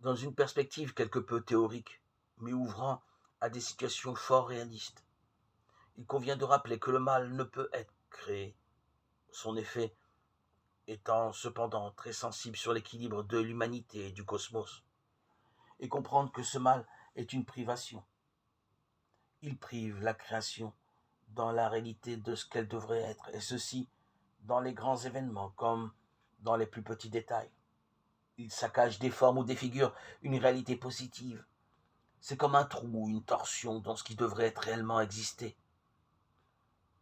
dans une perspective quelque peu théorique, mais ouvrant à des situations fort réalistes. Il convient de rappeler que le mal ne peut être créé, son effet étant cependant très sensible sur l'équilibre de l'humanité et du cosmos, et comprendre que ce mal est une privation. Il prive la création dans la réalité de ce qu'elle devrait être, et ceci dans les grands événements comme dans les plus petits détails. Il saccage, déforme ou défigure une réalité positive. C'est comme un trou ou une torsion dans ce qui devrait être réellement exister.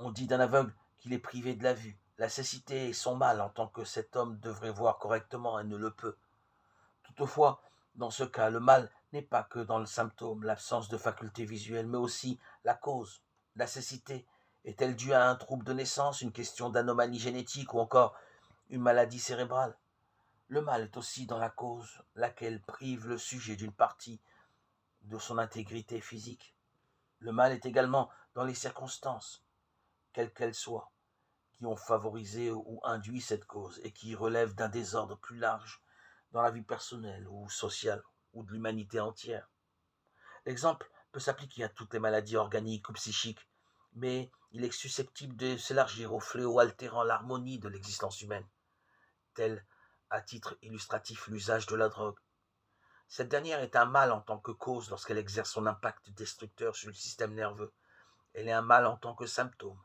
On dit d'un aveugle qu'il est privé de la vue. La cécité est son mal en tant que cet homme devrait voir correctement et ne le peut. Toutefois, dans ce cas, le mal n'est pas que dans le symptôme, l'absence de faculté visuelle, mais aussi la cause. La cécité est-elle due à un trouble de naissance, une question d'anomalie génétique ou encore une maladie cérébrale? Le mal est aussi dans la cause, laquelle prive le sujet d'une partie de son intégrité physique. Le mal est également dans les circonstances, quelles qu'elles soient, qui ont favorisé ou induit cette cause et qui relèvent d'un désordre plus large dans la vie personnelle ou sociale ou de l'humanité entière. L'exemple peut s'appliquer à toutes les maladies organiques ou psychiques, mais il est susceptible de s'élargir aux fléaux altérant l'harmonie de l'existence humaine, tel, à titre illustratif, l'usage de la drogue. Cette dernière est un mal en tant que cause lorsqu'elle exerce son impact destructeur sur le système nerveux. Elle est un mal en tant que symptôme,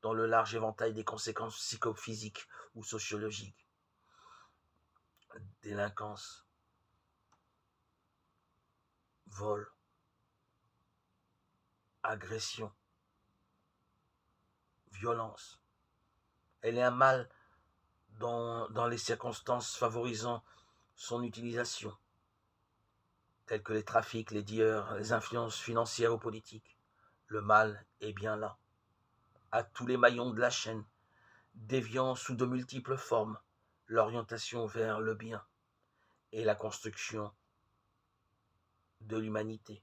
dans le large éventail des conséquences psychophysiques ou sociologiques. Délinquance, vol, agression, violence. Elle est un mal dans les circonstances favorisant son utilisation, telles que les trafics, les dealers, les influences financières ou politiques. Le mal est bien là, à tous les maillons de la chaîne, déviant sous de multiples formes l'orientation vers le bien et la construction de l'humanité.